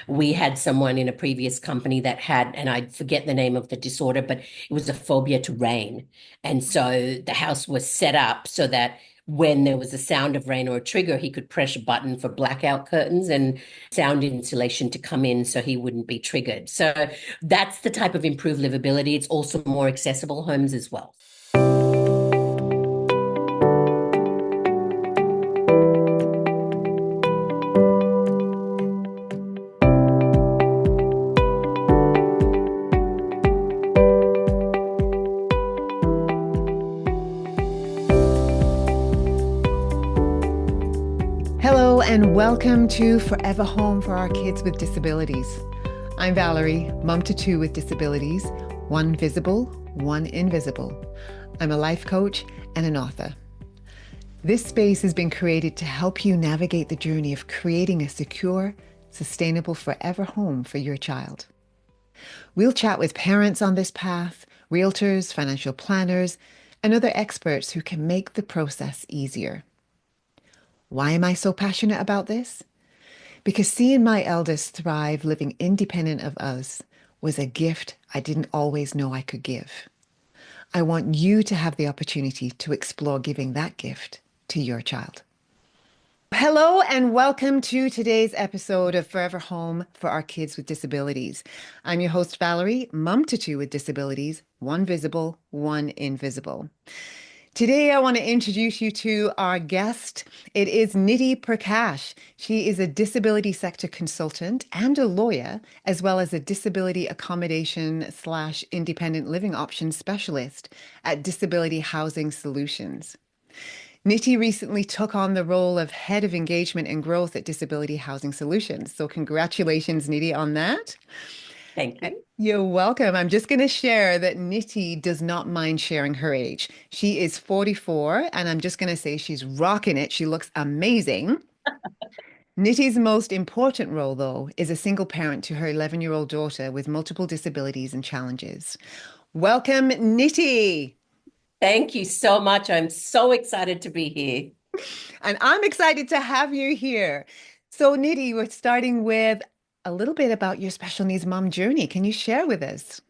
We had someone in a previous company that had, and I forget the name of the disorder, but it was a phobia to rain. And so the house was set up so that when there was a sound of rain or a trigger, he could press a button for blackout curtains and sound insulation to come in so he wouldn't be triggered. So that's the type of improved livability. It's also more accessible homes as well. Hello and welcome to Forever Home for Our Kids with Disabilities. I'm Valerie, mum to two with disabilities, one visible, one invisible. I'm a life coach and an author. This space has been created to help you navigate the journey of creating a secure, sustainable forever home for your child. We'll chat with parents on this path, realtors, financial planners, and other experts who can make the process easier. Why am I so passionate about this? Because seeing my eldest thrive living independent of us was a gift I didn't always know I could give. I want you to have the opportunity to explore giving that gift to your child. Hello and welcome to today's episode of Forever Home for Our Kids with Disabilities. I'm your host, Valerie, mum to two with disabilities, one visible, one invisible. Today, I want to introduce you to our guest. It is Niti Prakash. She is a disability sector consultant and a lawyer, as well as a disability accommodation / independent living options specialist at Disability Housing Solutions. Niti recently took on the role of Head of Engagement and Growth at Disability Housing Solutions. So congratulations, Niti, on that. Thank you. You're welcome. I'm just going to share that Niti does not mind sharing her age. She is 44, and I'm just going to say she's rocking it. She looks amazing. Niti's most important role, though, is a single parent to her 11-year-old daughter with multiple disabilities and challenges. Welcome, Niti. Thank you so much. I'm so excited to be here. And I'm excited to have you here. So, Niti, we're starting with a little bit about your special needs mom journey. Can you share with us?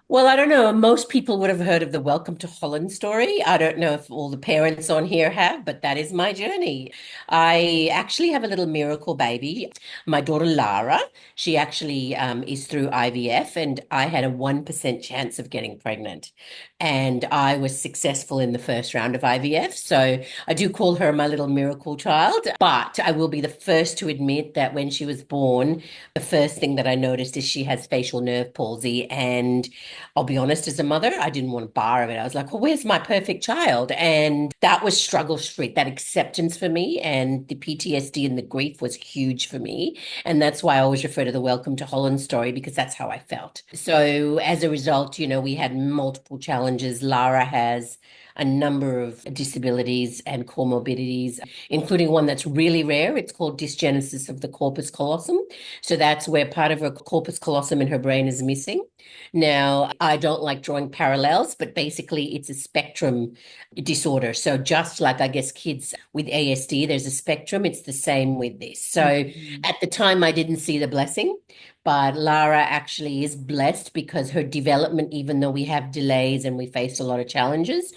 Well, I don't know. Most people would have heard of the Welcome to Holland story. I don't know if all the parents on here have, but that is my journey. I actually have a little miracle baby. My daughter Lara, she actually is through IVF, and I had a 1% chance of getting pregnant. And I was successful in the first round of IVF. So I do call her my little miracle child. But I will be the first to admit that when she was born, the first thing that I noticed is she has facial nerve palsy. And I'll be honest, as a mother, I didn't want a bar of it. I was like, well, where's my perfect child? And that was struggle street, that acceptance for me. And the PTSD and the grief was huge for me. And that's why I always refer to the Welcome to Holland story, because that's how I felt. So as a result, we had multiple challenges. Lara has a number of disabilities and comorbidities, including one that's really rare. It's called dysgenesis of the corpus callosum. So that's where part of her corpus callosum in her brain is missing. Now, I don't like drawing parallels, but basically it's a spectrum disorder. So just like I guess kids with ASD, there's a spectrum. It's the same with this. So Mhm. at the time, I didn't see the blessing, but Lara actually is blessed because her development, even though we have delays and we faced a lot of challenges,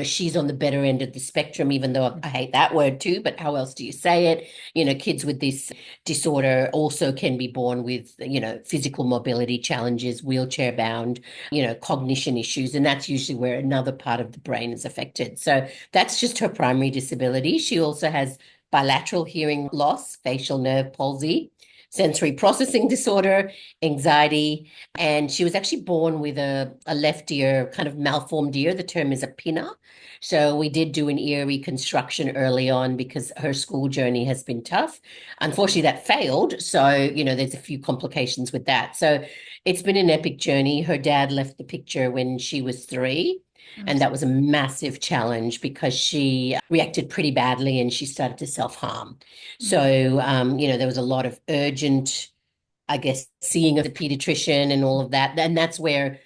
she's on the better end of the spectrum, even though I hate that word too, but how else do you say it? Kids with this disorder also can be born with, physical mobility challenges, wheelchair bound, cognition issues. And that's usually where another part of the brain is affected. So that's just her primary disability. She also has bilateral hearing loss, facial nerve palsy, sensory processing disorder, anxiety, and she was actually born with a left ear, kind of malformed ear. The term is a pinna. So we did do an ear reconstruction early on because her school journey has been tough. Unfortunately, that failed. So, there's a few complications with that. So it's been an epic journey. Her dad left the picture when she was 3. I'm And that was a massive challenge because she reacted pretty badly and she started to self-harm. So, there was a lot of urgent, I guess, seeing of the pediatrician and all of that. And that's where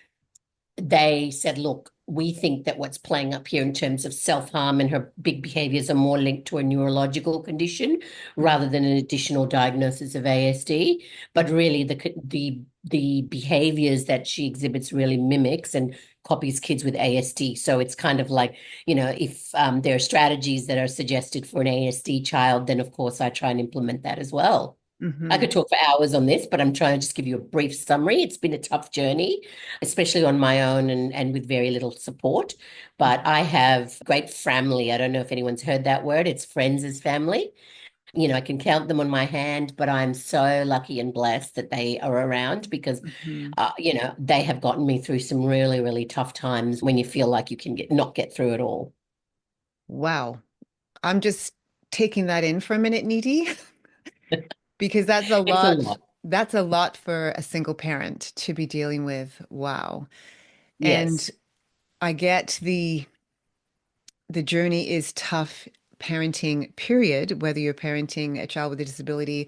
they said, look, we think that what's playing up here in terms of self-harm and her big behaviors are more linked to a neurological condition rather than an additional diagnosis of ASD. But really, the behaviors that she exhibits really mimics and copies kids with ASD. So it's kind of like, if there are strategies that are suggested for an ASD child, then of course I try and implement that as well. I Hmm. could talk for hours on this, but I'm trying to just give you a brief summary. It's been a tough journey, especially on my own and with very little support. But I have great family. I don't know if anyone's heard that word. It's friends as family. I can count them on my hand, but I'm so lucky and blessed that they are around because, Hmm. they have gotten me through some really, really tough times when you feel like you can not get through it all. Wow. I'm just taking that in for a minute, Niti, because that's a It's a lot. lot. That's a lot for a single parent to be dealing with. Wow. And Yes. I get the journey is tough parenting, period, whether you're parenting a child with a disability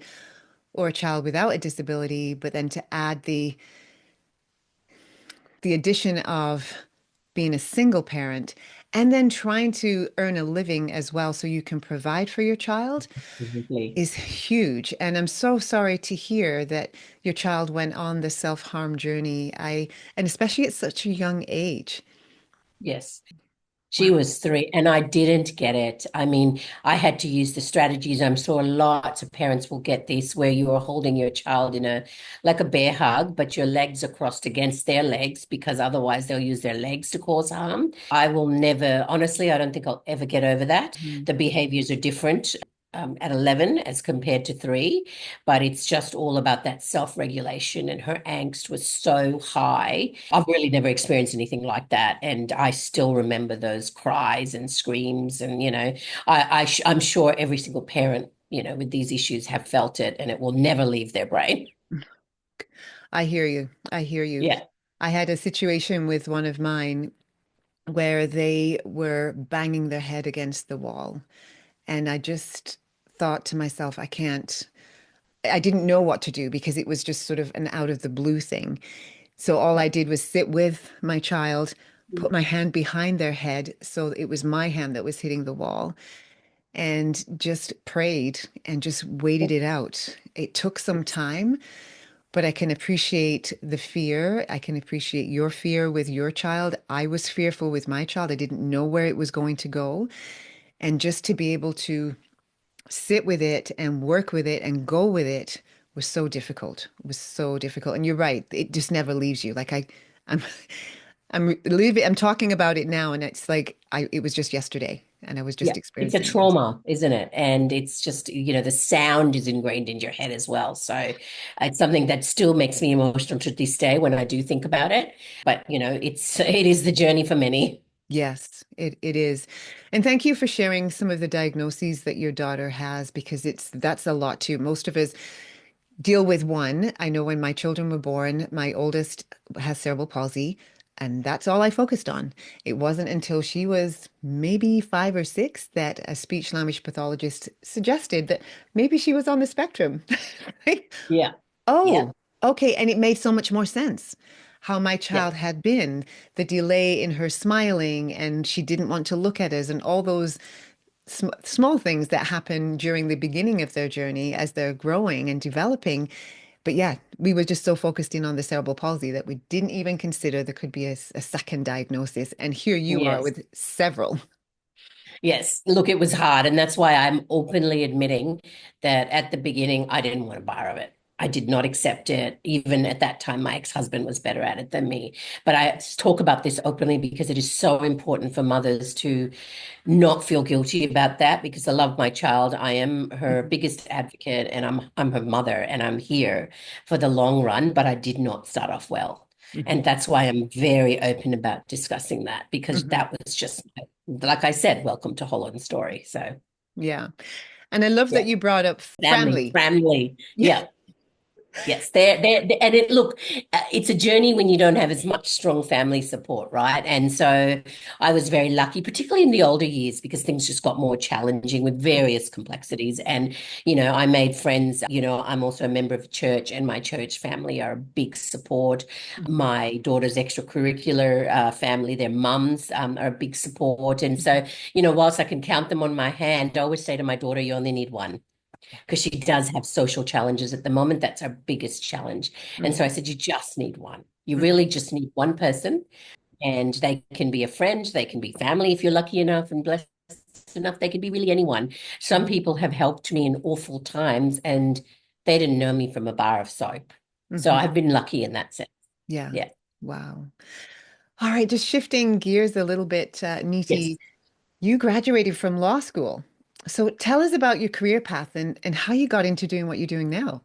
or a child without a disability, but then to add the addition of being a single parent and then trying to earn a living as well so you can provide for your child Absolutely. is huge. And I'm so sorry to hear that your child went on the self-harm journey. And especially at such a young age. Yes. She Wow. was 3, and I didn't get it. I mean, I had to use the strategies. I'm sure lots of parents will get this, where you are holding your child in like a bear hug, but your legs are crossed against their legs because otherwise they'll use their legs to cause harm. I will never, honestly, I don't think I'll ever get over that. Mhm. The behaviors are different. At 11 as compared to 3, but it's just all about that self-regulation. And her angst was so high. I've really never experienced anything like that. And I still remember those cries and screams. And, I'm sure every single parent, with these issues have felt it, and it will never leave their brain. I hear you. I hear you. Yeah. I had a situation with one of mine where they were banging their head against the wall. And I just thought to myself, I didn't know what to do because it was just sort of an out of the blue thing. So all I Yeah. did was sit with my child, put my hand behind their head. So it was my hand that was hitting the wall and just prayed and just waited it out. It took some time, but I can appreciate the fear. I can appreciate your fear with your child. I was fearful with my child. I didn't know where it was going to go. And just to be able to sit with it and work with it and go with it was so difficult. It was so difficult. And you're right, it just never leaves you. I'm I'm talking about it now and it's like it was just yesterday and I was Yeah. just It's a experiencing it. trauma, isn't it? And it's just, the sound is ingrained in your head as well. So it's something that still makes me emotional to this day when I do think about it. But, it is the journey for many. Yes, it is. And thank you for sharing some of the diagnoses that your daughter has because that's a lot too. Most of us deal with one. I know when my children were born, my oldest has cerebral palsy, and that's all I focused on. It wasn't until she was maybe 5 or 6 that a speech language pathologist suggested that maybe she was on the spectrum. Right? Yeah. Yeah. Oh, okay. And it made so much more sense how my Yeah. child had been, the delay in her smiling, and she didn't want to look at us, and all those small things that happen during the beginning of their journey as they're growing and developing. But yeah, we were just so focused in on the cerebral palsy that we didn't even consider there could be a second diagnosis. And here you are Yes. with several. Yes, look, it was hard. And that's why I'm openly admitting that at the beginning, I didn't want to borrow it. I did not accept it. Even at that time, my ex-husband was better at it than me. But I talk about this openly because it is so important for mothers to not feel guilty about that because I love my child. I am her Mhm. biggest advocate and I'm her mother and I'm here for the long run, but I did not start off well. Mhm. And that's why I'm very open about discussing that because Mhm. that was just, like I said, welcome to Holland story. So, Yeah. And I love that yeah, you brought up family, family. family. Yeah. Yeah, Yes, and look, it's a journey when you don't have as much strong family support, right? And so I was very lucky, particularly in the older years, because things just got more challenging with various complexities. And, I made friends. I'm also a member of a church, and my church family are a big support. Mhm, My daughter's extracurricular family, their mums, are a big support. And mhm. so, whilst I can count them on my hand, I always say to my daughter, you only need one Yeah. because she does have social challenges at the moment. That's our biggest challenge. And so I Mhm, said, you just need one. You mhm, really just need one person, and they can be a friend, they can be family if you're lucky enough and blessed enough, they could be really anyone. Some mhm, people have helped me in awful times, and they didn't know me from a bar of soap. So mhm. I've been lucky in that sense. Yeah. Yeah. Wow. All right, just shifting gears a little bit, Yes. Niti, you graduated from law school. So tell us about your career path and how you got into doing what you're doing now.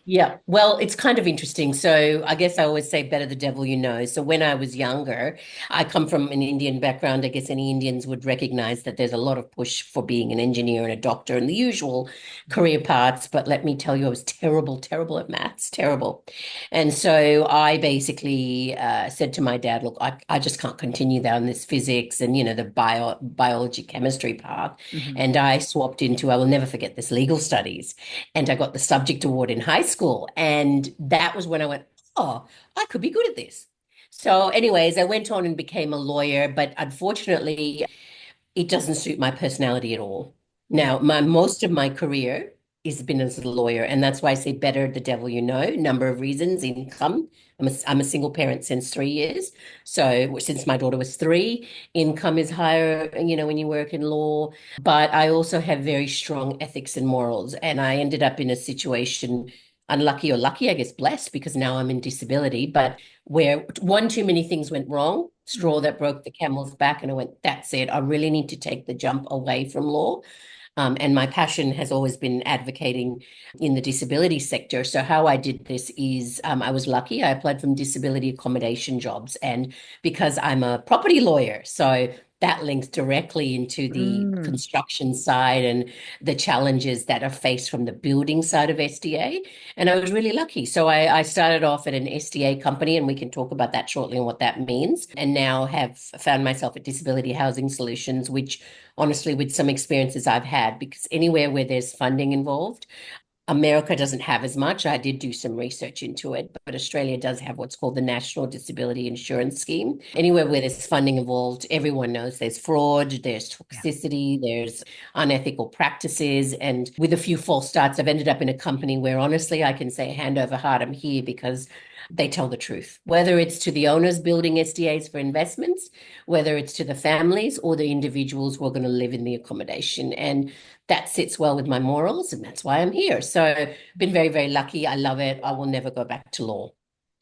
Yeah, well, it's kind of interesting. So I guess I always say better the devil you know. So when I was younger, I come from an Indian background. I guess any Indians would recognize that there's a lot of push for being an engineer and a doctor and the usual career paths. But let me tell you, I was terrible, terrible at maths, terrible. And so I basically said to my dad, look, I just can't continue down this physics and, the biology, chemistry path. Hmm. And I swapped into, I will never forget this, legal studies. And I got the subject award in high school. And that was when I went, oh, I could be good at this. So, anyways, I went on and became a lawyer, but unfortunately, it doesn't suit my personality at all. Yeah. Now, most of my career has been as a lawyer, and that's why I say better the devil you know. Number of reasons, income. I'm a single parent since 3 years. So since my daughter was three, income is higher, when you work in law. But I also have very strong ethics and morals. And I ended up in a situation, unlucky or lucky, I guess blessed, because now I'm in disability, but where one too many things went wrong, straw Hmm. that broke the camel's back. And I went, that's it. I really need to take the jump away from law. And my passion has always been advocating in the disability sector. So how I did this is I was lucky. I applied for disability accommodation jobs. And because I'm a property lawyer, so that links directly into the Mm. construction side and the challenges that are faced from the building side of SDA. And I was really lucky. So I started off at an SDA company, and we can talk about that shortly and what that means. And now have found myself at Disability Housing Solutions, which honestly, with some experiences I've had, because anywhere where there's funding involved, America doesn't have as much. I did do some research into it, but Australia does have what's called the National Disability Insurance Scheme. Anywhere where there's funding involved, everyone knows there's fraud, there's Yeah. toxicity, there's unethical practices. And with a few false starts, I've ended up in a company where honestly, I can say hand over heart, I'm here because they tell the truth, whether it's to the owners building SDAs for investments, whether it's to the families or the individuals who are going to live in the accommodation. And that sits well with my morals, and that's why I'm here. So, been very, very lucky. I love it. I will never go back to law.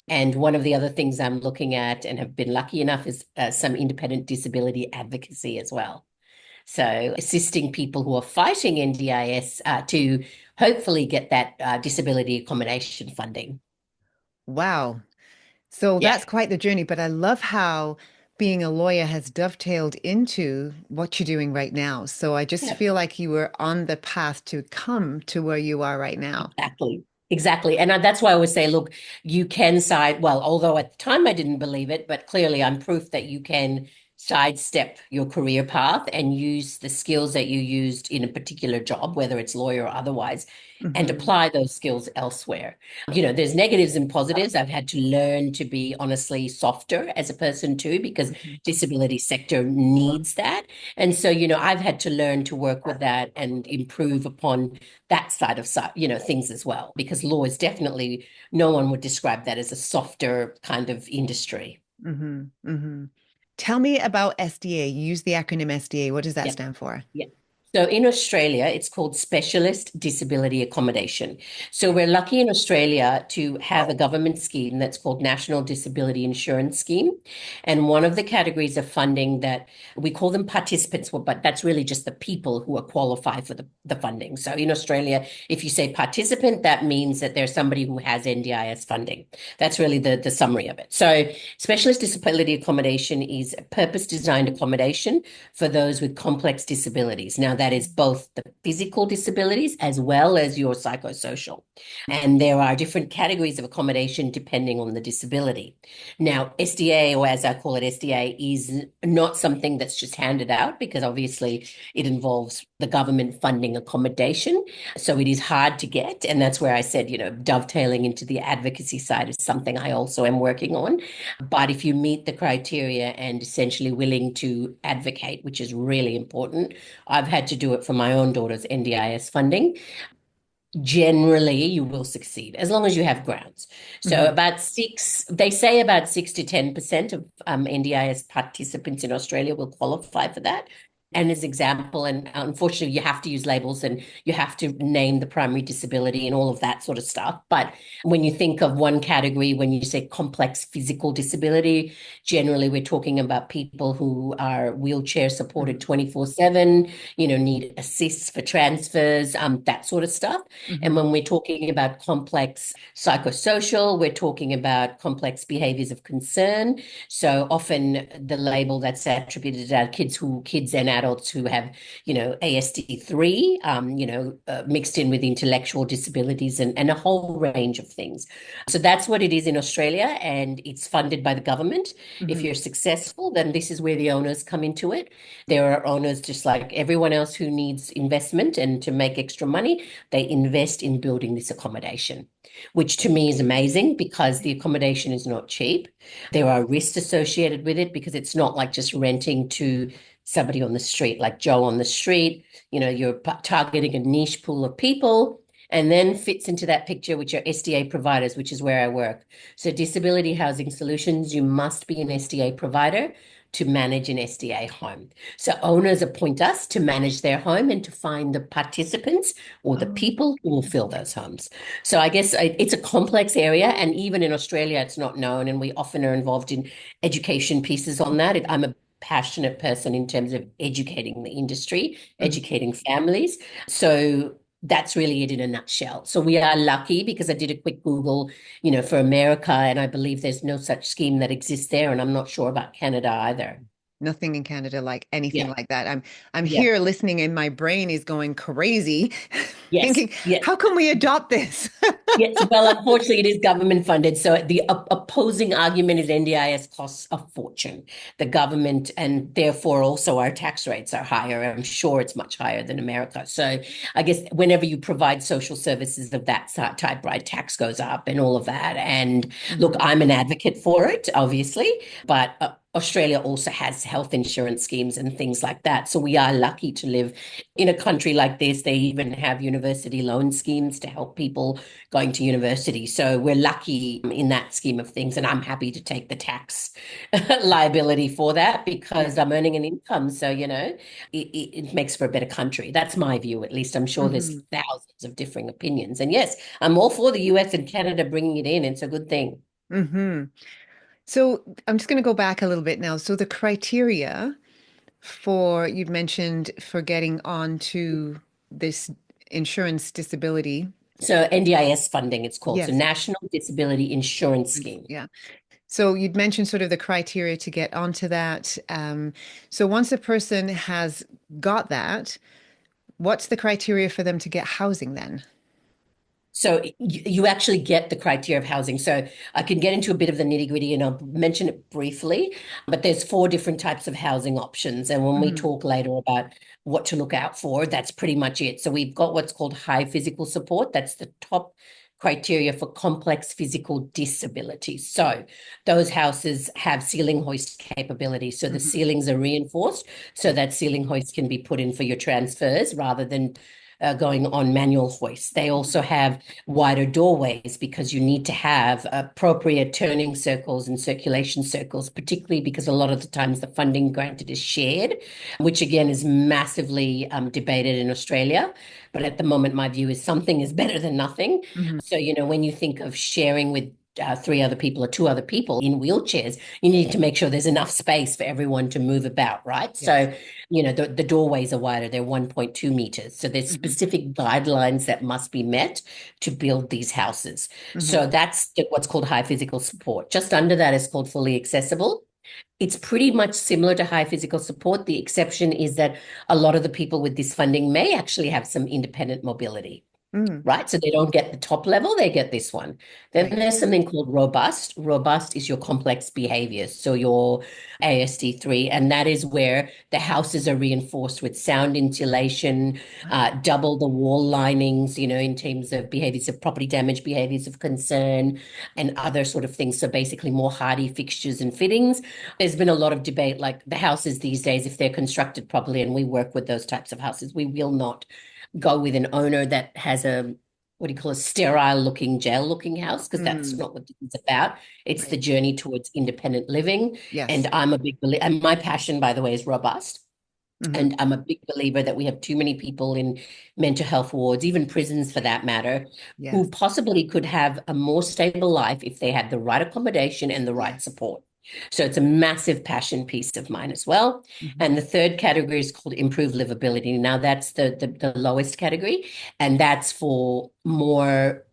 And one of the other things I'm looking at and have been lucky enough is some independent disability advocacy as well. So, assisting people who are fighting NDIS to hopefully get that disability accommodation funding. Wow. So Yeah. that's quite the journey, but I love how being a lawyer has dovetailed into what you're doing right now. So I just Yeah. feel like you were on the path to come to where you are right now. Exactly. Exactly. And that's why I always say, look, you can side, well, although at the time I didn't believe it, but clearly I'm proof that you can sidestep your career path and use the skills that you used in a particular job, whether it's lawyer or otherwise, and Hmm. apply those skills elsewhere. There's negatives and positives. I've had to learn to be honestly softer as a person too, because Hmm. disability sector needs that. And so, I've had to learn to work with that and improve upon that side of things as well, because law is definitely, no one would describe that as a softer kind of industry. Hmm. Hmm. Tell me about SDA. You use the acronym SDA. What does that Yeah. stand for? Yeah. So in Australia, it's called Specialist Disability Accommodation. So we're lucky in Australia to have a government scheme that's called National Disability Insurance Scheme. And one of the categories of funding that we call them participants, well, but that's really just the people who are qualified for the funding. So in Australia, if you say participant, that means that there's somebody who has NDIS funding. That's really the summary of it. So Specialist Disability Accommodation is a purpose-designed accommodation for those with complex disabilities. Now, that is both the physical disabilities as well as your psychosocial. And there are different categories of accommodation depending on the disability. Now, SDA, or as I call it, SDA, is not something that's just handed out because obviously it involves the government funding accommodation. So it is hard to get. And that's where I said, dovetailing into the advocacy side is something I also am working on. But if you meet the criteria and essentially willing to advocate, which is really important, I've had to do it for my own daughter's NDIS funding. Generally, you will succeed as long as you have grounds. So Hmm. they say about 6 to 10% of NDIS participants in Australia will qualify for that. And as example, and unfortunately, you have to use labels and you have to name the primary disability and all of that sort of stuff. But when you think of one category, when you say complex physical disability, generally we're talking about people who are wheelchair supported Hmm. 24/7, need assists for transfers, that sort of stuff. And Hmm. when we're talking about complex psychosocial, we're talking about complex behaviors of concern. So often the label that's attributed to kids and adults who have, ASD3, mixed in with intellectual disabilities and a whole range of things. So that's what it is in Australia, and it's funded by the government. If Hmm. you're successful, then this is where the owners come into it. There are owners just like everyone else who needs investment and to make extra money, they invest in building this accommodation, which to me is amazing because the accommodation is not cheap. There are risks associated with it because it's not like just renting to somebody on the street, like Joe on the street. You're targeting a niche pool of people. And then fits into that picture, which are SDA providers, which is where I work. So, Disability Housing Solutions, you must be an SDA provider to manage an SDA home. So owners appoint us to manage their home and to find the participants or the Oh, people who will fill those homes. So I guess it's a complex area, and even in Australia, it's not known, and we often are involved in education pieces on that. I'm a passionate person in terms of educating the industry, mhm. educating families. So that's really it in a nutshell. So we are lucky because I did a quick Google, for America, and I believe there's no such scheme that exists there, and I'm not sure about Canada either. Nothing in Canada like anything Yeah, like that. I'm yeah, here listening and my brain is going crazy, yes, thinking, yes. how can we adopt this? Yes, well, unfortunately, it is government funded. So the opposing argument is NDIS costs a fortune. The government, and therefore also our tax rates are higher. I'm sure it's much higher than America. So I guess whenever you provide social services of that type, right, tax goes up and all of that. And look, Hmm. I'm an advocate for it, obviously, but Australia also has health insurance schemes and things like that. So we are lucky to live in a country like this. They even have university loan schemes to help people going to university. So we're lucky in that scheme of things. And I'm happy to take the tax liability for that Yeah. because I'm earning an income. So, it makes for a better country. That's my view, at least. I'm sure there's Hmm. thousands of differing opinions. And yes, I'm all for the US and Canada bringing it in. It's a good thing. Hmm. So I'm just going to go back a little bit now. So the criteria for, you've mentioned for getting onto this insurance disability. So NDIS funding, it's called. So Yes. National Disability Insurance Scheme. Yeah. So you'd mentioned sort of the criteria to get onto that. So once a person has got that, what's the criteria for them to get housing then? So you actually get the criteria of housing. So I can get into a bit of the nitty-gritty and I'll mention it briefly, but there's four different types of housing options. And when we Hmm. talk later about what to look out for, that's pretty much it. So we've got what's called high physical support. That's the top criteria for complex physical disabilities. So those houses have ceiling hoist capability. So the Hmm. ceilings are reinforced so that ceiling hoist can be put in for your transfers rather than going on manual hoists. They also have wider doorways because you need to have appropriate turning circles and circulation circles, particularly because a lot of the times the funding granted is shared, which again is massively debated in Australia. But at the moment, my view is something is better than nothing. Hmm. So, when you think of sharing with three other people or two other people in wheelchairs, you need to make sure there's enough space for everyone to move about, right? Yes. So, the doorways are wider, they're 1.2 meters. So there's Hmm. specific guidelines that must be met to build these houses. Hmm. So that's what's called high physical support. Just under that is called fully accessible. It's pretty much similar to high physical support. The exception is that a lot of the people with this funding may actually have some independent mobility. Mm, Right? So they don't get the top level, they get this one. Then right. there's something called robust. Robust is your complex behaviors. So your ASD3, and that is where the houses are reinforced with sound insulation, Wow. double the wall linings, in terms of behaviors of property damage, behaviors of concern, and other sort of things. So basically more hardy fixtures and fittings. There's been a lot of debate, like the houses these days, if they're constructed properly, and we work with those types of houses, we will not go with an owner that has a what do you call a sterile looking jail looking house, because that's Mm, not what it's about. It's the right. journey towards independent living. Yes. And I'm a big believer, and my passion, by the way, is robust. Hmm. And I'm a big believer that we have too many people in mental health wards, even prisons for that matter, Yes. who possibly could have a more stable life if they had the right accommodation and the right Yes. support. So it's a massive passion piece of mine as well. Hmm. And the third category is called improved livability. Now that's the lowest category, and that's for more.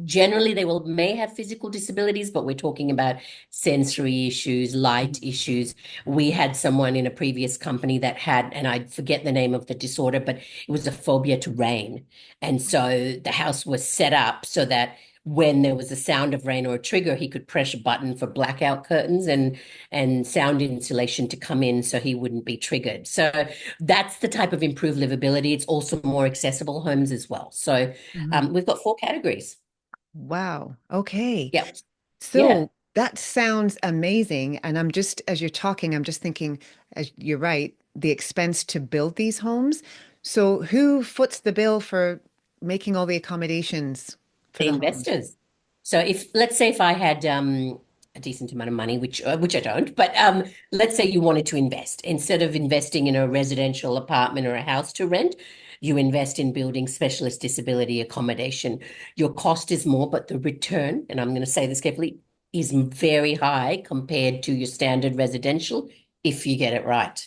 Generally, they will may have physical disabilities, but we're talking about sensory issues, light issues. We had someone in a previous company that had, and I forget the name of the disorder, but it was a phobia to rain. And so the house was set up so that when there was a sound of rain or a trigger, he could press a button for blackout curtains and sound insulation to come in so he wouldn't be triggered. So that's the type of improved livability. It's also more accessible homes as well. So Hmm. we've got four categories. Wow. Okay. Yeah. Yeah. So that sounds amazing. And I'm just, as you're talking, I'm just thinking, as you're right, the expense to build these homes. So who foots the bill for making all the accommodations for The the homes? investors. So if let's say if I had a decent amount of money, which I don't, but let's say you wanted to invest instead of investing in a residential apartment or a house to rent, you invest in building specialist disability accommodation. Your cost is more, but the return, and I'm going to say this carefully, is very high compared to your standard residential if you get it right.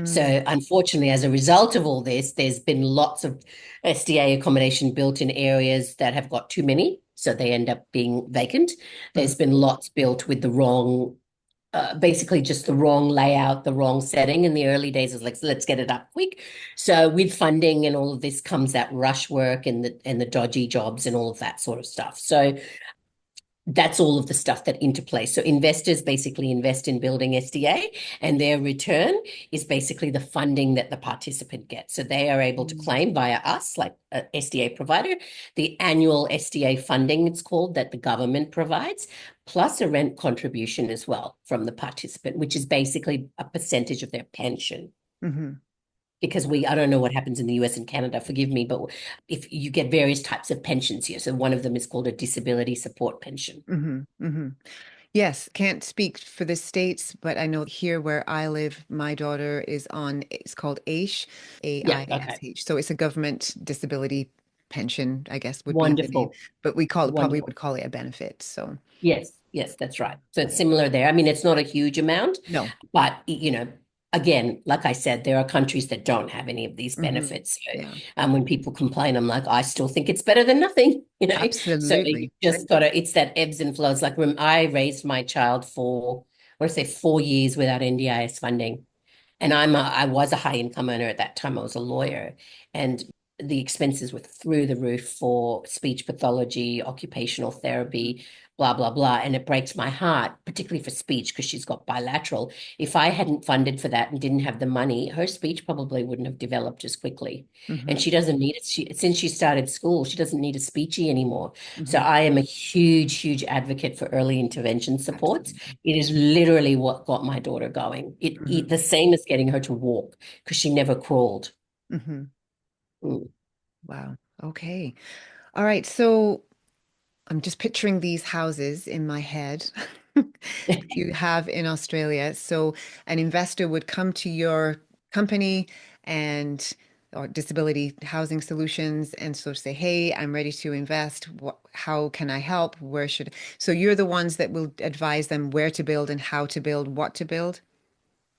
So, Mm, unfortunately, as a result of all this, there's been lots of SDA accommodation built in areas that have got too many, so they end up being vacant. mhm, There's been lots built with the wrong, basically just the wrong layout, the wrong setting. In the early days, it's like, let's get it up quick. So, with funding and all of this comes that rush work and the dodgy jobs and all of that sort of stuff. So, that's all of the stuff that interplays. So investors basically invest in building SDA, and their return is basically the funding that the participant gets. So they are able to mm, claim via us, like a SDA provider, the annual SDA funding, it's called, that the government provides, plus a rent contribution as well from the participant, which is basically a percentage of their pension. mhm. Because I don't know what happens in the US and Canada, forgive me, but if you get various types of pensions here. So one of them is called a disability support pension. Hmm. Hmm. Yes, can't speak for the States, but I know here where I live, my daughter is on, it's called AISH, Yeah, okay. AISH. So it's a government disability pension, I guess would be the name, Wonderful. but we call it, probably Wonderful. would call it a benefit. So Yes, yes, that's right. So it's similar there. I mean, it's not a huge amount, no. but again, like I said, there are countries that don't have any of these Hmm. benefits. So Yeah, when people complain, I'm like, I still think it's better than nothing. So you absolutely. just gotta, it's that ebbs and flows. Like when I raised my child for, I want to say 4 years without NDIS funding. And I was a high income earner at that time. I was a lawyer, and the expenses were through the roof for speech pathology, occupational therapy, blah, blah, blah. And it breaks my heart, particularly for speech, because she's got bilateral. If I hadn't funded for that and didn't have the money, her speech probably wouldn't have developed as quickly. And Hmm. she doesn't need it. Since she started school, she doesn't need a speechy anymore. So Hmm. I am a huge, huge advocate for early intervention supports. Absolutely. It is literally what got my daughter going. Hmm. The same as getting her to walk because she never crawled. Hmm. Mm. Wow. Okay. All right. So I'm just picturing these houses in my head that you have in Australia. So an investor would come to your company and or Disability Housing Solutions and sort of say, "Hey, I'm ready to invest. How can I help? Where should?" So you're the ones that will advise them where to build and how to build, what to build.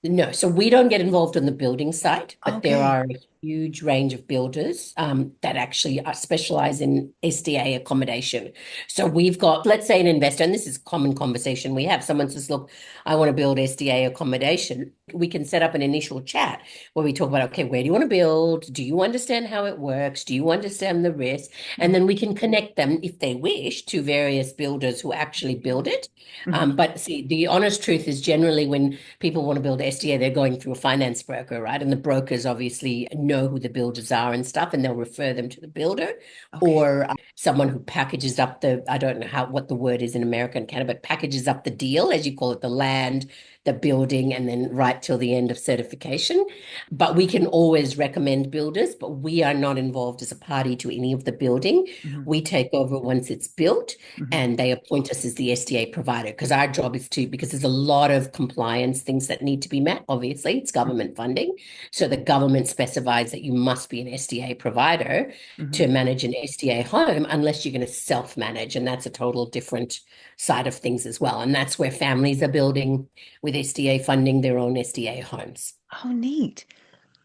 No, so we don't get involved on the building site, but there Okay. are huge range of builders that actually specialize in SDA accommodation. So we've got, let's say, an investor, and this is a common conversation we have. Someone says, look, I want to build SDA accommodation. We can set up an initial chat where we talk about, okay, where do you want to build? Do you understand how it works? Do you understand the risk? And then we can connect them, if they wish, to various builders who actually build it. Mhm. But see, the honest truth is generally when people want to build SDA, they're going through a finance broker, right? And the brokers obviously know who the builders are and stuff, and they'll refer them to the builder Okay. or someone who packages up I don't know what the word is in America and Canada, but packages up the deal, as you call it, the land, the building, and then right till the end of certification. But we can always recommend builders, but we are not involved as a party to any of the building. Mhm. We take over once it's built Mhm. and they appoint us as the SDA provider because our job is to, because there's a lot of compliance things that need to be met. Obviously, it's government funding. So the government specifies that you must be an SDA provider Mhm. to manage an SDA home unless you're going to self-manage. And that's a total different side of things as well. And that's where families are building with SDA funding their own SDA homes. Oh, neat.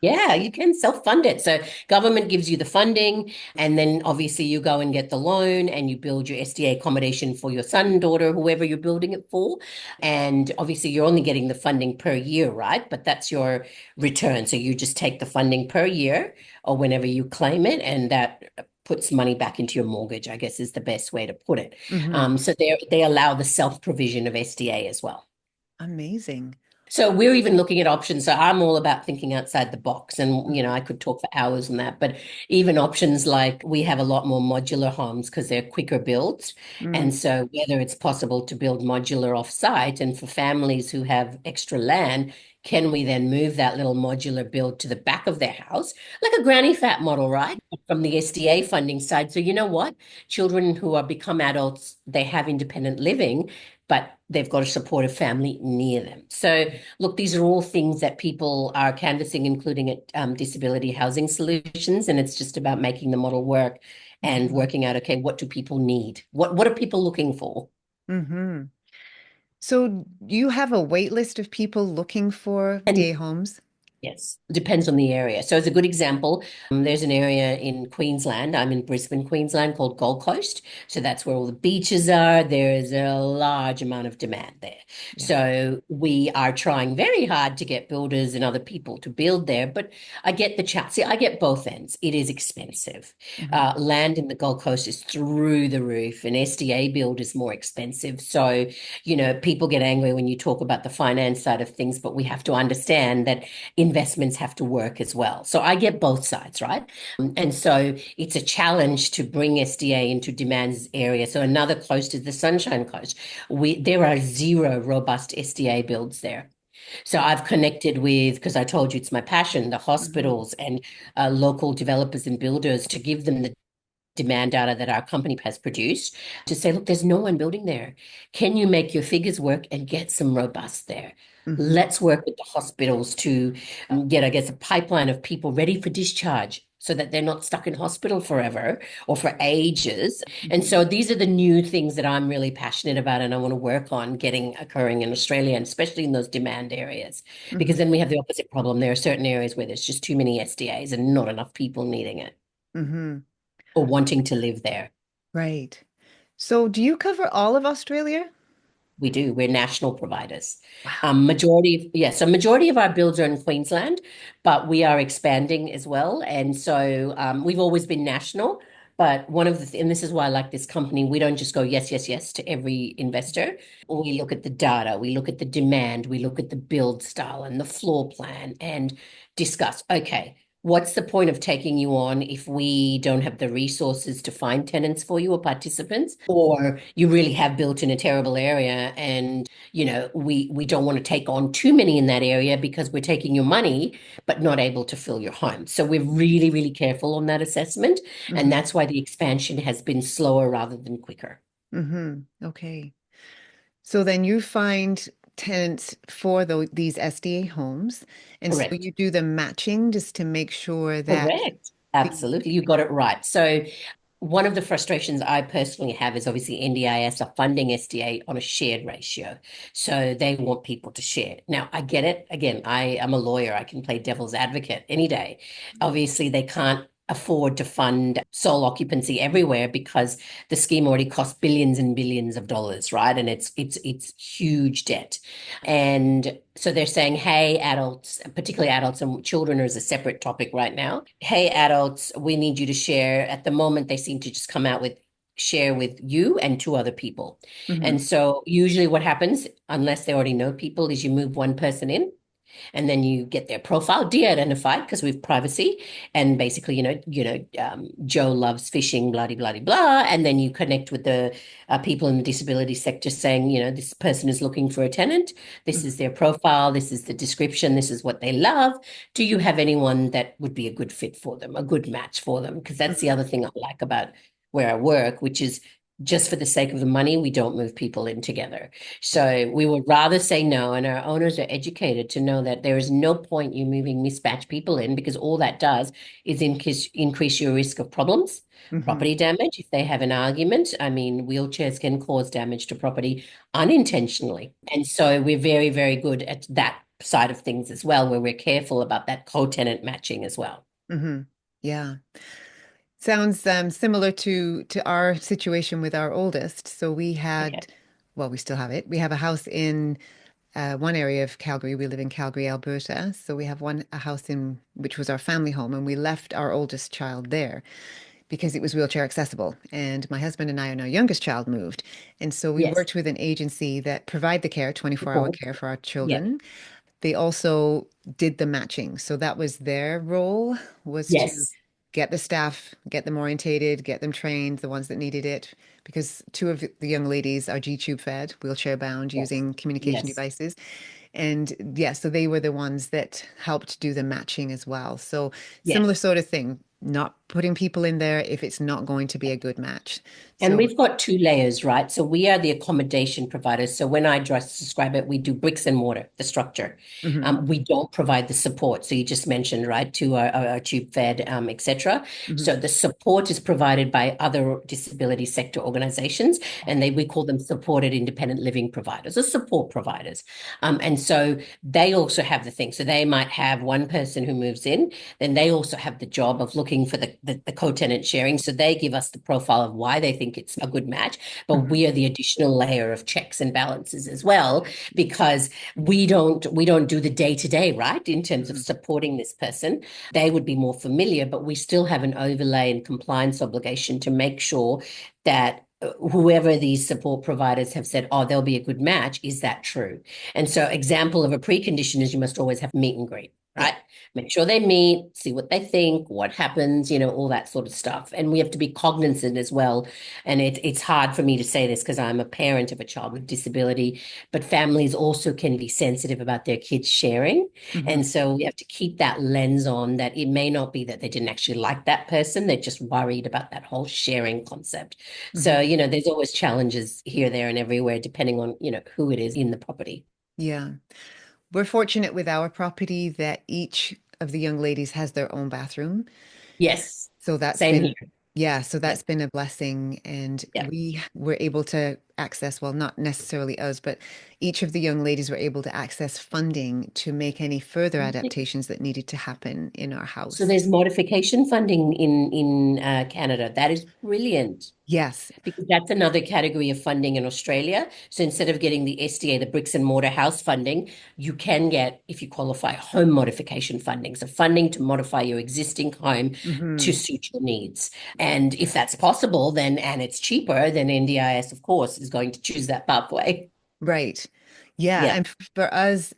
Yeah, you can self-fund it. So government gives you the funding, and then obviously you go and get the loan and you build your SDA accommodation for your son, daughter, whoever you're building it for. And obviously you're only getting the funding per year, right? But that's your return. So you just take the funding per year or whenever you claim it, and that puts money back into your mortgage, I guess is the best way to put it. Hmm. So they allow the self-provision of SDA as well. Amazing. So we're even looking at options. So I'm all about thinking outside the box, and Mhm. I could talk for hours on that. But even options like we have a lot more modular homes because they're quicker builds, Mm. and so whether it's possible to build modular off-site, and for families who have extra land, can we then move that little modular build to the back of their house, like a granny fat model, right? From the SDA funding side. So you know what? Children who are become adults, they have independent living, but they've got a supportive family near them. So look, these are all things that people are canvassing, including at Disability Housing Solutions, and it's just about making the model work and Mhm. working out, okay, what do people need? What are people looking for? Mhm. So you have a wait list of people looking for And day homes? yes, depends on the area. So, as a good example, there's an area in Queensland. I'm in Brisbane, Queensland, called Gold Coast. So, that's where all the beaches are. There's a large amount of demand there. Yeah. So, we are trying very hard to get builders and other people to build there. But I get the chat. See, I get both ends. It is expensive. Hmm. Land in the Gold Coast is through the roof, and SDA build is more expensive. So, people get angry when you talk about the finance side of things, but we have to understand that investments have to work as well. So I get both sides, right? And so it's a challenge to bring SDA into demand's area. So another coast is the Sunshine Coast. There are zero robust SDA builds there. So I've connected with, because I told you it's my passion, the Hmm. hospitals and local developers and builders to give them the demand data that our company has produced to say, look, there's no one building there. Can you make your figures work and get some robust there? Hmm. Let's work with the hospitals to get, I guess, a pipeline of people ready for discharge so that they're not stuck in hospital forever or for ages. And Hmm. so these are the new things that I'm really passionate about and I want to work on getting occurring in Australia, and especially in those demand areas, because Hmm. then we have the opposite problem. There are certain areas where there's just too many SDAs and not enough people needing it Hmm. or wanting to live there. Right. So do you cover all of Australia? We do. We're national providers. Wow. So majority of our builds are in Queensland, but we are expanding as well. And so we've always been national. But and this is why I like this company, we don't just go yes, yes, yes to every investor. We look at the data, we look at the demand, we look at the build style and the floor plan and discuss, okay, what's the point of taking you on if we don't have the resources to find tenants for you or participants, or you really have built in a terrible area and we don't want to take on too many in that area because we're taking your money but not able to fill your home. So we're really, really careful on that assessment, and Hmm. that's why the expansion has been slower rather than quicker. Hmm. Okay. So then you find tenants for these SDA homes, and so Correct. you do the matching just to make sure that Correct. the Absolutely. You got it right. So one of the frustrations I personally have is obviously NDIS are funding SDA on a shared ratio. So they want people to share. Now, I get it. Again, I am a lawyer. I can play devil's advocate any day. Obviously, they can't afford to fund sole occupancy everywhere because the scheme already costs billions and billions of dollars, right? And it's huge debt. And so they're saying, hey, adults, particularly adults and children is a separate topic right now. Hey, adults, we need you to share. At the moment, they seem to just come out with share with you and two other people. Hmm. And so usually what happens, unless they already know people, is you move one person in and then you get their profile de-identified because we have privacy, and basically Joe loves fishing, blah blah blah blah, and then you connect with the people in the disability sector saying, this person is looking for a tenant, this is their profile, this is the description, this is what they love. Do you have anyone that would be a good fit for them, a good match for them? Because that's the Hmm. other thing I like about where I work, which is just for the sake of the money, we don't move people in together. So we would rather say no, and our owners are educated to know that there is no point you moving mismatched people in because all that does is increase your risk of problems, Hmm. property damage. If they have an argument, I mean, wheelchairs can cause damage to property unintentionally. And so we're very, very good at that side of things as well, where we're careful about that co-tenant matching as well. Hmm. Yeah. Sounds similar to our situation with our oldest. So we Okay. had, well, we still have it. We have a house in one area of Calgary. We live in Calgary, Alberta. So we have a house in which was our family home, and we left our oldest child there because it was wheelchair accessible. And my husband and I and our youngest child moved. And so we Yes. worked with an agency that provide the care, 24-hour Support. care for our Yeah. children. They also did the matching. So that was their role, was to Yes. get the staff, get them orientated, get them trained, the ones that needed it. Because two of the young ladies are G-tube fed, wheelchair bound, Yes. using communication Yes. devices. And yeah, so they were the ones that helped do the matching as well. So similar Yes. sort of thing, not putting people in there if it's not going to be a good match. And So, we've got two layers, right? So we are the accommodation providers. So when I just describe it, we do bricks and mortar, the structure. mhm, We don't provide the support. So you just mentioned, right, to our tube fed, etc. mhm, So the support is provided by other disability sector organizations, and we call them supported independent living providers or support providers. And so they also have the thing. So they might have one person who moves in, then they also have the job of looking for the co-tenant sharing. So they give us the profile of why they think it's a good match, but mhm. we are the additional layer of checks and balances as well, because we don't do the day-to-day, right? In terms of Mhm. supporting this person. They would be more familiar, but we still have an overlay and compliance obligation to make sure that whoever these support providers have said, oh, they'll be a good match, is that true? And so example of a precondition is you must always have meet and greet, Yeah. right? Make sure they meet, see what they think, what happens, all that sort of stuff. And we have to be cognizant as well. And it's hard for me to say this because I'm a parent of a child with disability, but families also can be sensitive about their kids sharing. Mhm. And so we have to keep that lens on that it may not be that they didn't actually like that person. They're just worried about that whole sharing concept. So, Mhm. there's always challenges here, there, and everywhere, depending on, who it is in the property. Yeah. We're fortunate with our property that each of the young ladies has their own bathroom. Yes. So that's Same been, here. yeah, so Yeah. that's been a blessing. And Yeah. we were able to access, well, not necessarily us, but each of the young ladies were able to access funding to make any further adaptations that needed to happen in our So house. there's modification funding in Canada. That is brilliant Yes. because that's another category of funding in Australia. So instead of getting the SDA, the bricks and mortar house funding, you can get, if you qualify, home modification funding. So funding to modify your existing home to Hmm. suit your needs. And if that's possible, then and it's cheaper, then NDIS, of course, is going to choose that pathway. Right. Yeah, Yeah. and for us,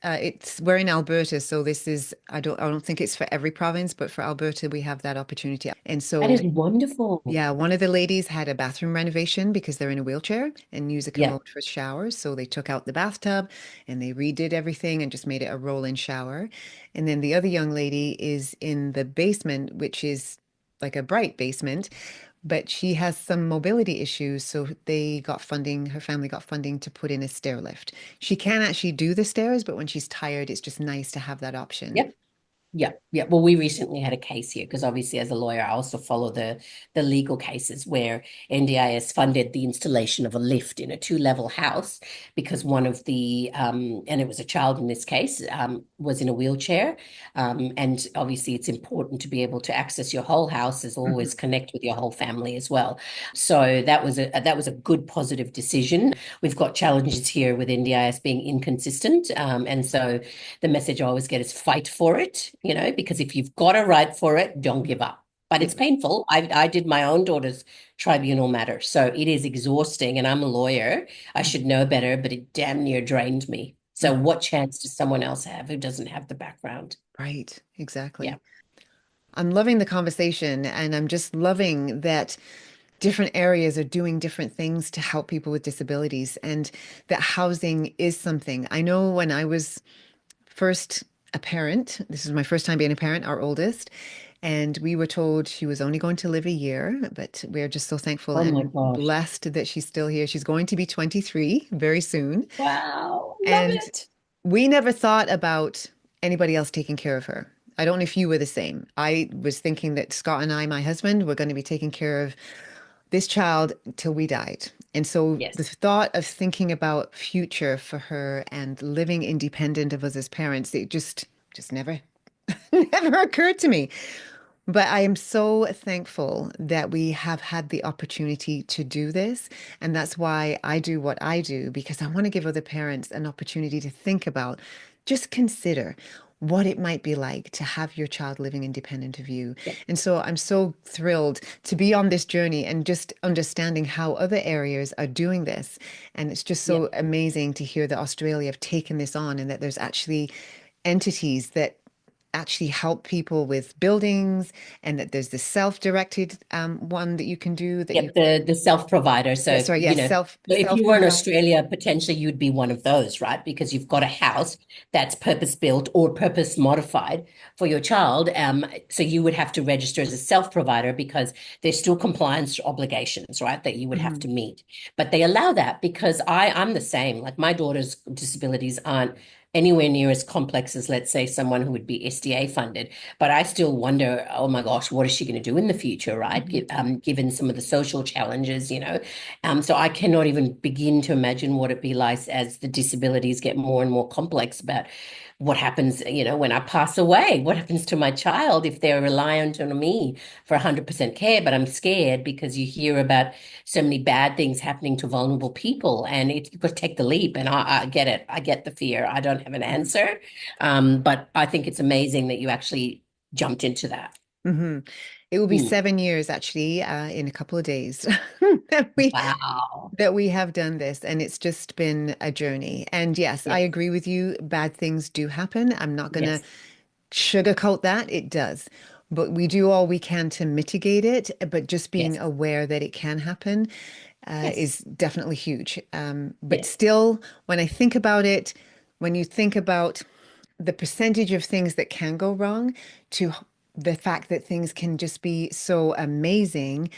we're in Alberta, so this is I don't think it's for every province, but for Alberta we have that opportunity. And That so is wonderful. yeah, one of the ladies had a bathroom renovation because they're in a wheelchair and use a Yeah. commode for showers. So they took out the bathtub and they redid everything and just made it a roll-in shower. And then the other young lady is in the basement, which is like a bright basement, but she has some mobility issues. So they got funding, her family got funding to put in a stair lift. She can actually do the stairs, but when she's tired, it's just nice to have that option. Yep. Yeah, yeah. Well, we recently had a case here because obviously, as a lawyer, I also follow the legal cases where NDIS funded the installation of a lift in a two-level house because one of the and it was a child in this case was in a wheelchair, and obviously it's important to be able to access your whole house as Mhm. always connect with your whole family as well. So that was a good positive decision. We've got challenges here with NDIS being inconsistent, and so the message I always get is fight for it, because if you've got a right for it, don't give up. But it's Yeah, painful. I did my own daughter's tribunal matter. So it is exhausting. And I'm a lawyer. I should know better, but it damn near drained me. So mhm. what chance does someone else have who doesn't have the background? Right, Yeah. exactly. I'm loving the conversation, and I'm just loving that different areas are doing different things to help people with disabilities, and that housing is something. I know when I was first a parent, this is my first time being a parent, our oldest, and we were told she was only going to live a year, but we're just so thankful Oh my and gosh. blessed that she's still here. She's going to be 23 very soon. Wow. Love And it. we never thought about anybody else taking care of her. I don't know if you were the same. I was thinking that Scott and I, my husband, were going to be taking care of this child till we died. And so the Yes. thought of thinking about future for her and living independent of us as parents, it just never never occurred to me. But I am so thankful that we have had the opportunity to do this. And that's why I do what I do, because I want to give other parents an opportunity to think about, just consider what it might be like to have your child living independent of you. Yeah. And so I'm so thrilled to be on this journey and just understanding how other areas are doing this. And it's just Yeah. so amazing to hear that Australia have taken this on and that there's actually entities that actually help people with buildings, and that there's this self-directed one that you can do that you Yep, the self-provider. yeah, So, sorry, yes, self so if you were in self-provide. Australia, potentially you'd be one of those, right? Because you've got a house that's purpose-built or purpose modified for your child. So you would have to register as a self-provider because there's still compliance obligations, right, that you would have Mhm, to meet. But they allow that because I'm the same. Like my daughter's disabilities aren't anywhere near as complex as, let's say, someone who would be SDA funded. But I still wonder, oh my gosh, what is she going to do in the future, right? mhm. Given some of the social challenges. So I cannot even begin to imagine what it'd be like as the disabilities get more and more complex about what happens, when I pass away. What happens to my child if they're reliant on me for 100% care? But I'm scared because you hear about so many bad things happening to vulnerable people, and you've got to take the leap. And I get it. I get the fear. I don't have an Mhm. answer, but I think it's amazing that you actually jumped into that. Mhm. It will be Mm. 7 years actually in a couple of days that Wow. we have done this, and it's just been a journey. And yes, I Yeah. agree with you. Bad things do happen. I'm not gonna Yes. sugarcoat that. It does. But we do all we can to mitigate it. But just being Yes. aware that it can happen Yes. is definitely huge. But Yes. still, when I think about it, when you think about the percentage of things that can go wrong to the fact that things can just be so amazing,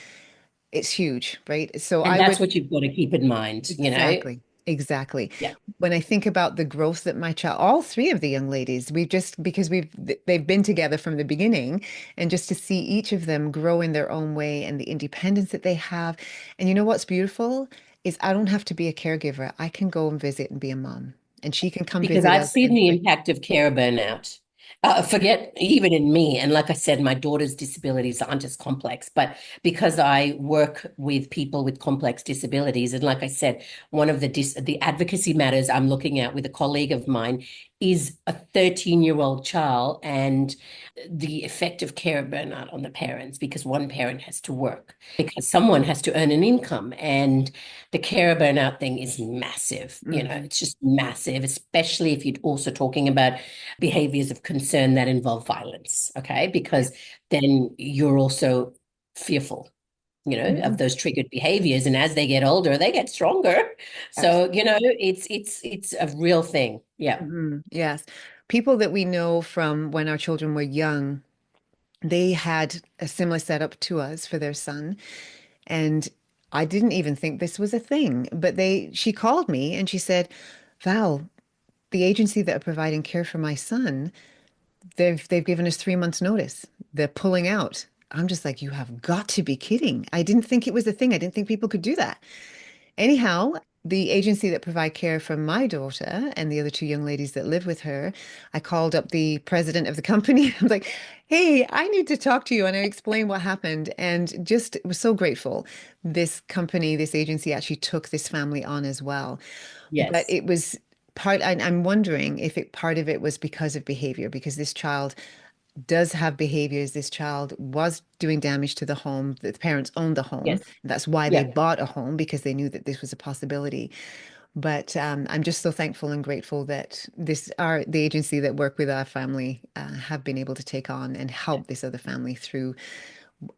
it's huge, right? So And I that's would what you've got to keep in mind. exactly, exactly. Yeah. When I think about the growth that my child, all three of the young ladies, we've just because they've been together from the beginning, and just to see each of them grow in their own way and the independence that they have. And you know what's beautiful is I don't have to be a caregiver. I can go and visit and be a mom, and she can come Because visit I've us seen and the like, impact of care burnout. Forget even in me. And like I said, my daughter's disabilities aren't as complex, but because I work with people with complex disabilities, and like I said, one of the advocacy matters I'm looking at with a colleague of mine is a 13-year-old child and the effect of care burnout on the parents because one parent has to work, because someone has to earn an income. And the care burnout thing is massive. mhm, It's just massive, especially if you're also talking about behaviors of concern that involve violence. Okay. yeah. Because then you're also fearful, of Mhm. those triggered behaviors. And as they get older, they get stronger. So, it's a real thing. Yeah. Yes. People that we know from when our children were young, they had a similar setup to us for their son. And I didn't even think this was a thing. But she called me and she said, Val, the agency that are providing care for my son, they've given us 3 months notice. They're pulling out. I'm just like, you have got to be kidding. I didn't think it was a thing. I didn't think people could do that. Anyhow, the agency that provide care for my daughter and the other two young ladies that live with her, I called up the president of the company. I'm like, hey, I need to talk to you. And I explained what happened and just was so grateful. This company, this agency actually took this family on as well. But Yes. it was I'm wondering if part of it was because of behavior, because this child does have behaviors. This child was doing damage to the home. The parents owned the home. Yes. That's why they Yeah. bought a home because they knew that this was a possibility. But I'm just so thankful and grateful that the agency that work with our family have been able to take on and help this other family through.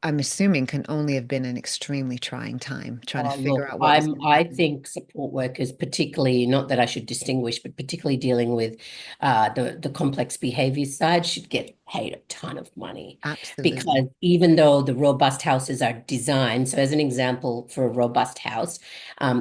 I'm assuming can only have been an extremely trying time trying to Oh, figure look, out what was going to I happen. think support workers, particularly, not that I should distinguish, but particularly dealing with the complex behavior side, should get paid a ton of money. Absolutely. Because even though the robust houses are designed, so as an example, for a robust house,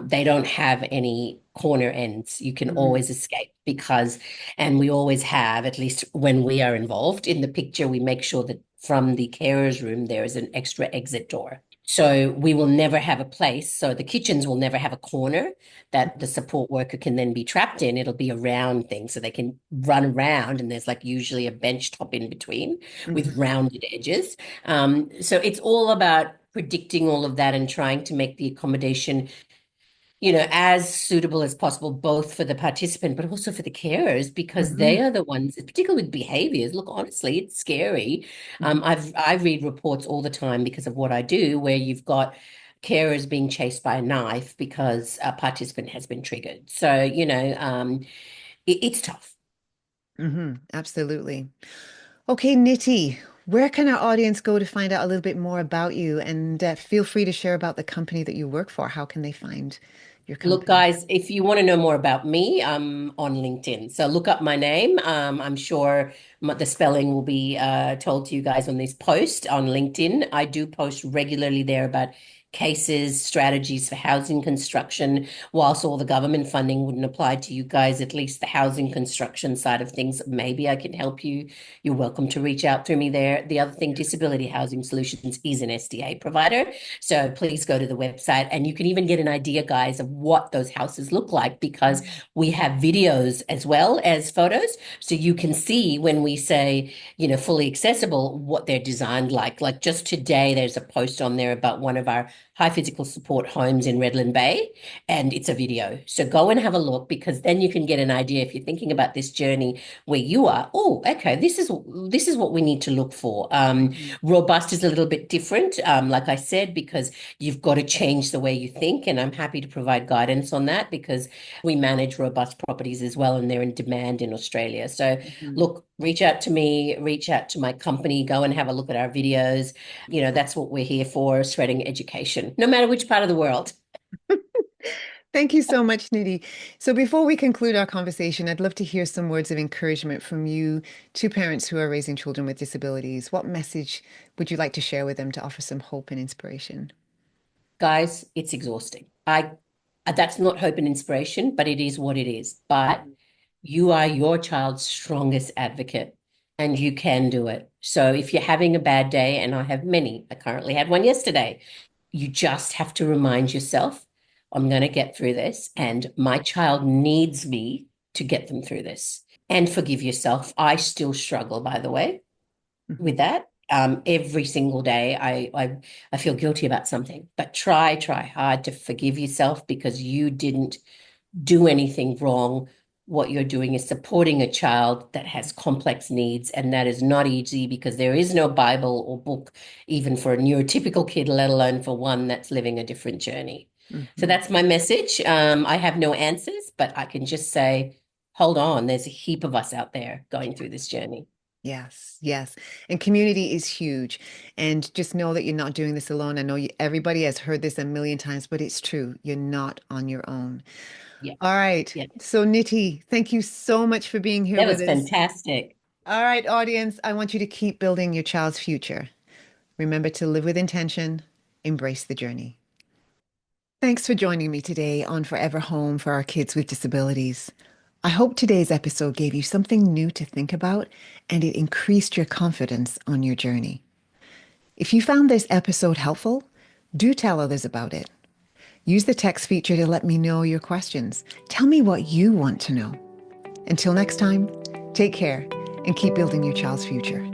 they don't have any corner ends. You can Hmm. always escape because, and we always have, at least when we are involved in the picture, we make sure that from the carer's room, there is an extra exit door. So we will never have a place. So the kitchens will never have a corner that the support worker can then be trapped in. It'll be a round thing. So they can run around and there's like usually a bench top in between with Hmm. rounded edges. So it's all about predicting all of that and trying to make the accommodation as suitable as possible, both for the participant, but also for the carers, because Hmm. they are the ones, particularly with behaviors. Look, honestly, it's scary. Hmm. I read reports all the time because of what I do, where you've got carers being chased by a knife because a participant has been triggered. So, it's tough. Hmm. Absolutely. Okay, Nitty, where can our audience go to find out a little bit more about you? And feel free to share about the company that you work for. How can they find your Look, company? guys, if you want to know more about me, I'm on LinkedIn. So look up my name. I'm sure the spelling will be told to you guys on this post on LinkedIn. I do post regularly there about cases, strategies for housing construction. Whilst all the government funding wouldn't apply to you guys, at least the housing construction side of things, maybe I can help you. You're welcome to reach out through me there. The other thing, Disability Housing Solutions is an SDA provider. So please go to the website and you can even get an idea, guys, of what those houses look like because we have videos as well as photos. So you can see when we say, fully accessible, what they're designed like. Like just today, there's a post on there about one of our high physical support homes in Redland Bay, and it's a video. So go and have a look because then you can get an idea if you're thinking about this journey where you are. Oh, okay, this is what we need to look for. Mhm. Robust is a little bit different, like I said, because you've got to change the way you think. And I'm happy to provide guidance on that because we manage robust properties as well, and they're in demand in Australia. So, Mhm. look, reach out to me, reach out to my company, go and have a look at our videos. That's what we're here for, spreading education, no matter which part of the world. Thank you so much, Nidhi. So before we conclude our conversation, I'd love to hear some words of encouragement from you to parents who are raising children with disabilities. What message would you like to share with them to offer some hope and inspiration? Guys, it's exhausting. That's not hope and inspiration, but it is what it is. But you are your child's strongest advocate and you can do it. So if you're having a bad day, and I have many, I currently had one yesterday, you just have to remind yourself, I'm going to get through this, and my child needs me to get them through this. And forgive yourself. I still struggle, by the way, with Mhm. that. Every single day, I feel guilty about something, but try hard to forgive yourself because you didn't do anything wrong. What you're doing is supporting a child that has complex needs, and that is not easy because there is no Bible or book, even for a neurotypical kid, let alone for one that's living a different journey. So Mhm. that's my message. I have no answers, but I can just say, hold on, there's a heap of us out there going through this journey. Yes, yes. And community is huge. And just know that you're not doing this alone. I know everybody has heard this a million times, but it's true. You're not on your own. Yeah, All right. yeah. So, Niti, thank you so much for being here That with was us. fantastic. All right, audience, I want you to keep building your child's future. Remember to live with intention, embrace the journey. Thanks for joining me today on Forever Home for our kids with disabilities. I hope today's episode gave you something new to think about and it increased your confidence on your journey. If you found this episode helpful, do tell others about it. Use the text feature to let me know your questions. Tell me what you want to know. Until next time, take care and keep building your child's future.